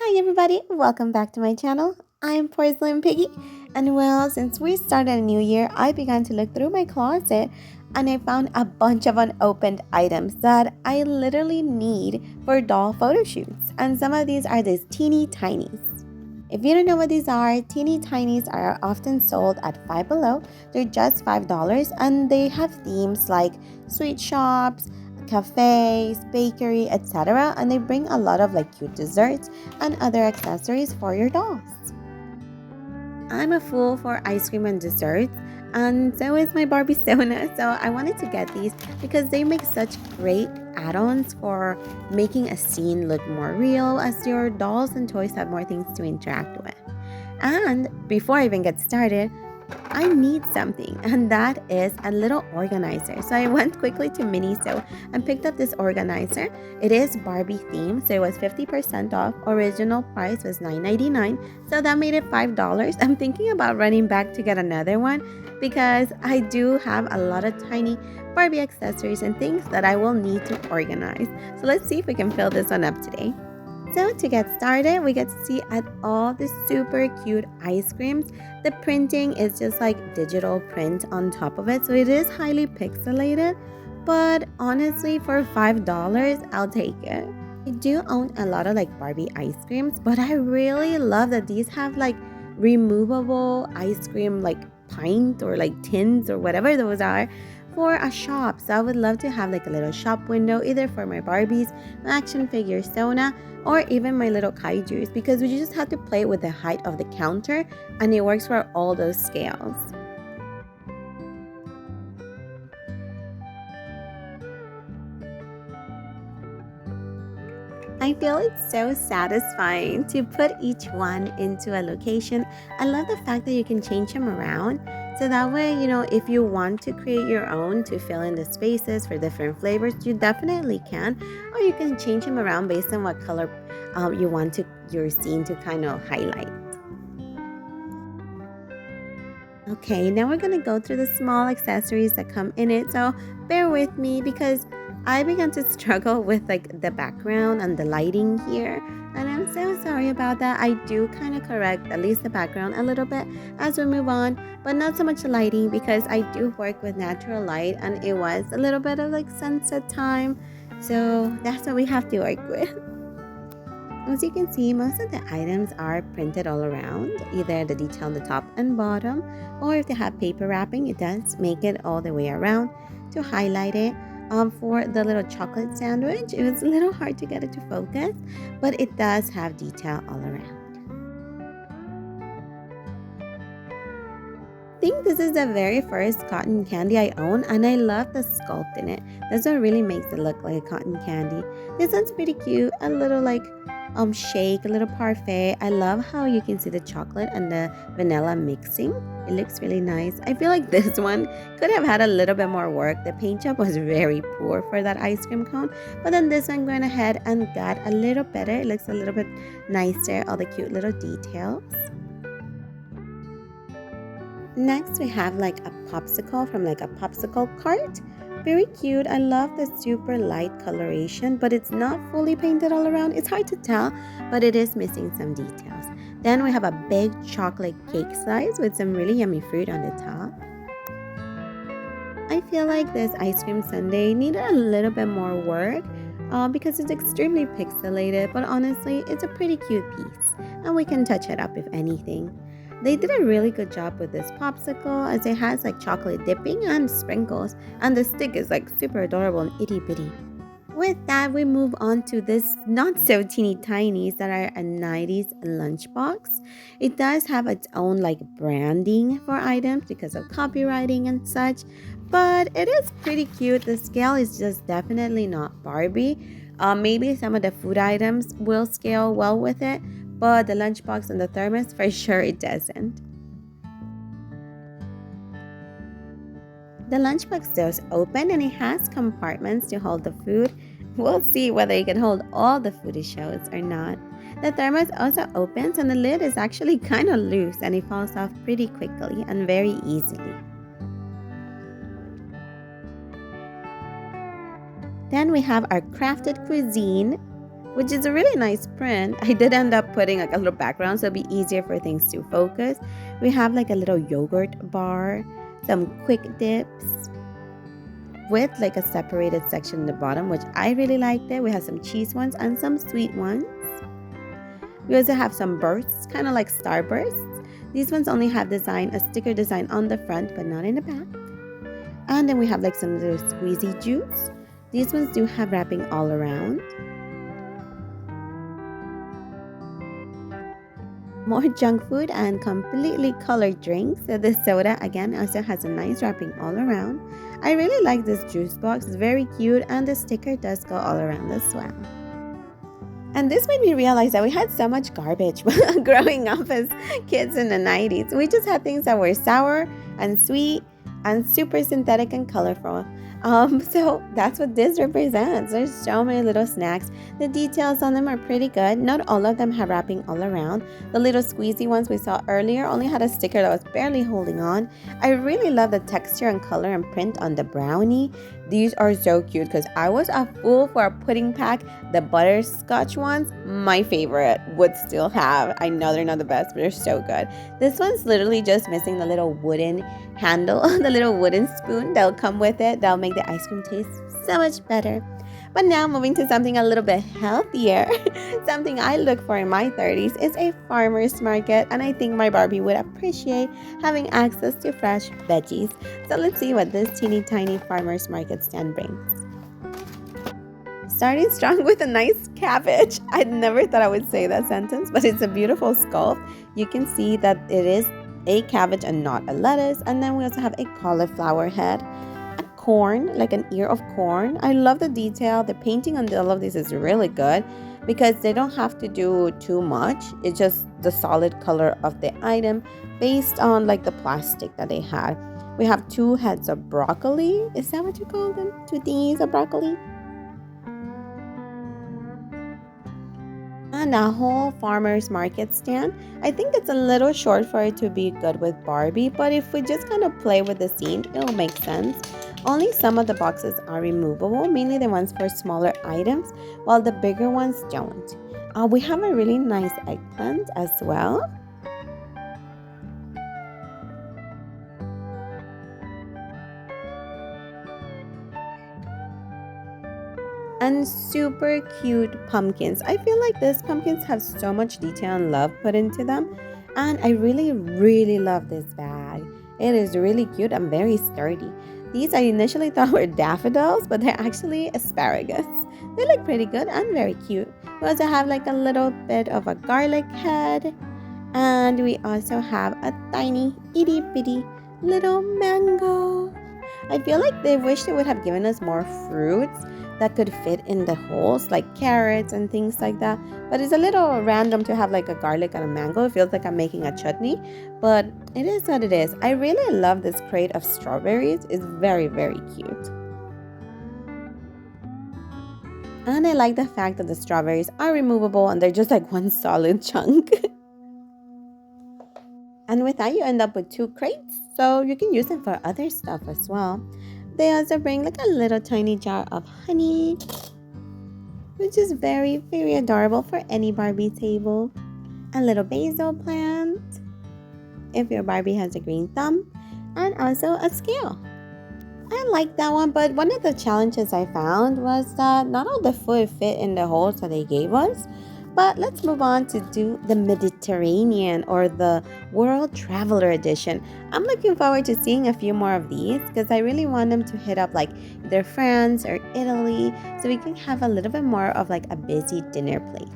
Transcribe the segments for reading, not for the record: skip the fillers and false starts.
Hi everybody, welcome back to my channel. I'm Porcelain Piggy, and well, since we started a new year, I began to look through my closet and I found a bunch of unopened items that I literally need for doll photo shoots. And some of these are these teeny tinies. If you don't know what these are, teeny tinies are often sold at 5below. They're just $5 and they have themes like sweet shops, cafes, bakery, etc. And they bring a lot of cute desserts and other accessories for your dolls. I'm a fool for ice cream and desserts, and so is my Barbie Sona. So I wanted to get these because they make such great add-ons for making a scene look more real as your dolls and toys have more things to interact with. And before I even get started, I need something, and that is a little organizer. So I went quickly to Miniso and picked up this organizer. It is Barbie themed, so it was 50% off. Original price was $9.99, so that made it $5. I'm thinking about running back to get another one because I do have a lot of tiny Barbie accessories and things that I will need to organize. So let's see if we can fill this one up today. So to get started, we get to see at all the super cute ice creams. The printing is just like digital print on top of it, so it is highly pixelated. But honestly, for $5, I'll take it. I do own a lot of Barbie ice creams, but I really love that these have removable ice cream pint or tins or whatever those are for a shop. So I would love to have a little shop window either for my Barbies, my action figure Sona, or even my little kaijus, because we just have to play with the height of the counter and it works for all those scales. I feel it's so satisfying to put each one into a location. I love the fact that you can change them around. So that way, if you want to create your own to fill in the spaces for different flavors, you definitely can. Or you can change them around based on what color you want your scene to kind of highlight. Okay, now we're gonna go through the small accessories that come in it. So bear with me because I began to struggle with the background and the lighting here. And I'm so sorry about that. I do kind of correct at least the background a little bit as we move on, but not so much the lighting because I do work with natural light and it was a little bit of sunset time. So that's what we have to work with. As you can see, most of the items are printed all around, either the detail on the top and bottom, or if they have paper wrapping, it does make it all the way around to highlight it. For the little chocolate sandwich, it was a little hard to get it to focus, but it does have detail all around. I think this is the very first cotton candy I own, and I love the sculpt in it. That's what really makes it look like a cotton candy. This one's pretty cute, a little shake, a little parfait. I love how you can see the chocolate and the vanilla mixing. It looks really nice. I feel like this one could have had a little bit more work. The paint job was very poor for that ice cream cone, but then this one went ahead and got a little better. It looks a little bit nicer, all the cute little details. Next, we have a popsicle from a popsicle cart. Very cute. I love the super light coloration, but it's not fully painted all around. It's hard to tell, but it is missing some details. Then we have a big chocolate cake slice with some really yummy fruit on the top. I feel like this ice cream sundae needed a little bit more work because it's extremely pixelated, but honestly, it's a pretty cute piece, and we can touch it up if anything. They did a really good job with this popsicle as it has chocolate dipping and sprinkles, and the stick is super adorable and itty bitty. With that, we move on to this not so teeny tinies that are a 90s lunchbox. It does have its own branding for items because of copywriting and such, but it is pretty cute. The scale is just definitely not Barbie. Maybe some of the food items will scale well with it, but the lunchbox and the thermos for sure it doesn't. The lunchbox does open and it has compartments to hold the food. We'll see whether you can hold all the food it shows or not. The thermos also opens and the lid is actually kind of loose and it falls off pretty quickly and very easily. Then we have our crafted cuisine which is a really nice print. I did end up putting like a little background so it'll be easier for things to focus. We have like a little yogurt bar, some quick dips with like a separated section in the bottom, which I really liked it. We have some cheese ones and some sweet ones. We also have some bursts, kind of like starbursts. These ones only have a sticker design on the front, but not in the back. And then we have like some little squeezy juice. These ones do have wrapping all around. More junk food and completely colored drinks. So this soda again also has a nice wrapping all around. I really like this juice box. It's very cute and the sticker does go all around as well. And this made me realize that we had so much garbage growing up as kids in the 90s. We just had things that were sour and sweet and super synthetic and colorful. So that's what this represents. There's so many little snacks. The details on them are pretty good. Not all of them have wrapping all around. The little squeezy ones we saw earlier only had a sticker that was barely holding on. I really love the texture and color and print on the brownie. These are so cute because I was a fool for a pudding pack. The butterscotch ones, my favorite, would still have. I know they're not the best, but they're so good. This one's literally just missing the little wooden handle, the little wooden spoon that'll come with it. That'll make the ice cream taste so much better. But now moving to something a little bit healthier. Something I look for in my 30s is a farmer's market, and I think my Barbie would appreciate having access to fresh veggies. So let's see what this teeny tiny farmer's market stand brings. Starting strong with a nice cabbage. I never thought I would say that sentence, but it's a beautiful sculpt. You can see that it is a cabbage and not a lettuce. And then we also have a cauliflower head. Corn, like an ear of corn. I love the detail. The painting on all of this is really good because they don't have to do too much. It's just the solid color of the item based on like the plastic that they had. We have 2 heads of broccoli. Is that what you call them? 2 thingies of broccoli? And a whole farmer's market stand. I think it's a little short for it to be good with Barbie, but if we just kind of play with the scene, it'll make sense. Only some of the boxes are removable, mainly the ones for smaller items, while the bigger ones don't. We have a really nice eggplant as well. And super cute pumpkins. I feel like these pumpkins have so much detail and love put into them. And I really love this bag. It is really cute and very sturdy. These I initially thought were daffodils, but they're actually asparagus. They look pretty good and very cute. We also have like a little bit of a garlic head. And we also have a tiny itty bitty little mango. I feel like they wish they would have given us more fruits that could fit in the holes, like carrots and things like that. But it's a little random to have like a garlic and a mango. It feels like I'm making a chutney, but it is what it is. I really love this crate of strawberries. It's very cute. And I like the fact that the strawberries are removable and they're just like one solid chunk. And with that, you end up with 2 crates, so you can use them for other stuff as well. They also bring like a little tiny jar of honey, which is very adorable for any Barbie table. A little basil plant, if your Barbie has a green thumb, and also a scale. I like that one, but one of the challenges I found was that not all the food fit in the holes that they gave us. But let's move on to do the Mediterranean or the World Traveler Edition. I'm looking forward to seeing a few more of these because I really want them to hit up like either France or Italy so we can have a little bit more of like a busy dinner plate.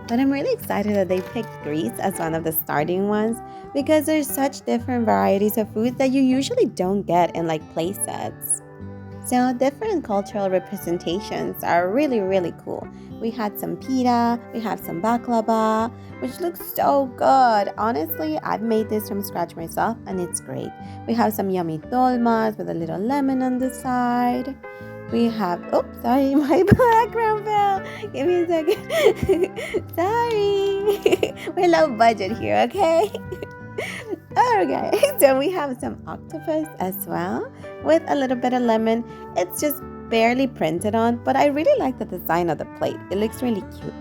But I'm really excited that they picked Greece as one of the starting ones because there's such different varieties of foods that you usually don't get in like play sets. So different cultural representations are really cool. We had some pita, we have some baklava, which looks so good. Honestly, I've made this from scratch myself and it's great. We have some yummy dolmas with a little lemon on the side. We have, oops, sorry, my background fell. Give me a second. Sorry. We're low budget here, okay? Okay, so we have some octopus as well with a little bit of lemon. It's just barely printed on, but I really like the design of the plate. It looks really cute.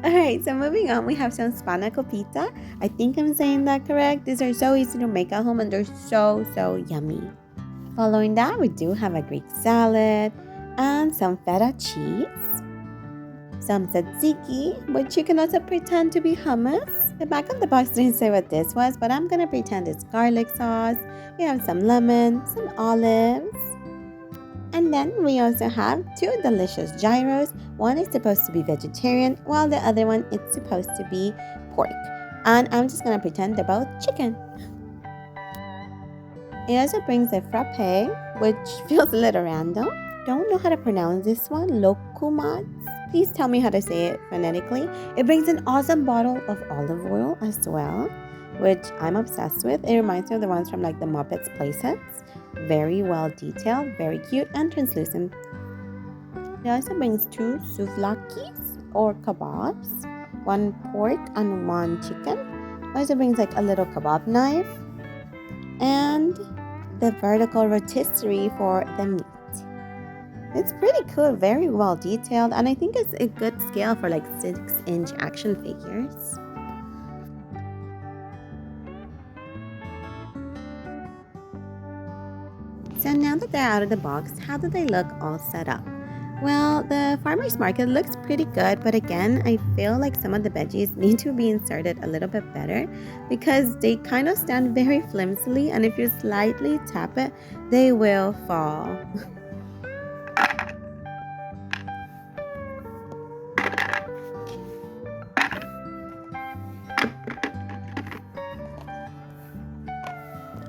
Alright, so moving on, we have some spanaco pizza. I think I'm saying that correct. These are so easy to make at home and they're so yummy. Following that, we do have a Greek salad and some feta cheese, some tzatziki, which you can also pretend to be hummus. The back of the box didn't say what this was, but I'm gonna pretend it's garlic sauce. We have some lemon, some olives. And then we also have two delicious gyros. One is supposed to be vegetarian, while the other one is supposed to be pork. And I'm just gonna pretend they're both chicken. It also brings a frappe, which feels a little random. Don't know how to pronounce this one, lokumats. Please tell me how to say it phonetically. It brings an awesome bottle of olive oil as well, which I'm obsessed with. It reminds me of the ones from like the Muppets playsets. Very well detailed, very cute and translucent. It also brings two souvlakis or kebabs, one pork and one chicken. It also brings like a little kebab knife and the vertical rotisserie for the meat. It's pretty cool, very well detailed, and I think it's a good scale for like 6-inch action figures. So now that they're out of the box, how do they look all set up? Well, the farmer's market looks pretty good, but again, I feel like some of the veggies need to be inserted a little bit better because they kind of stand very flimsily, and if you slightly tap it, they will fall.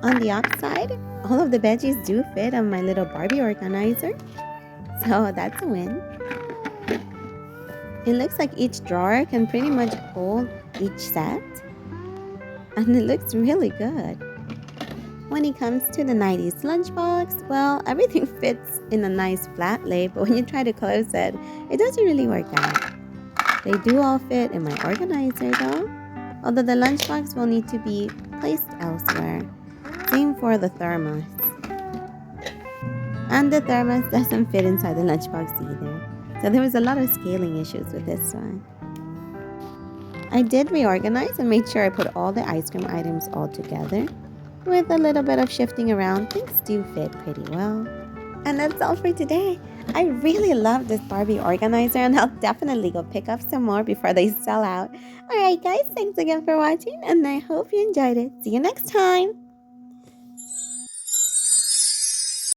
On the outside, all of the veggies do fit on my little Barbie organizer, so that's a win. It looks like each drawer can pretty much hold each set, and it looks really good. When it comes to the 90s lunchbox, well, everything fits in a nice flat lay, but when you try to close it, it doesn't really work out. They do all fit in my organizer though, although the lunchbox will need to be placed elsewhere. Same for the thermos. And the thermos doesn't fit inside the lunchbox either. So there was a lot of scaling issues with this one. I did reorganize and made sure I put all the ice cream items all together. With a little bit of shifting around, things do fit pretty well. And that's all for today. I really love this Barbie organizer and I'll definitely go pick up some more before they sell out. Alright guys, thanks again for watching and I hope you enjoyed it. See you next time!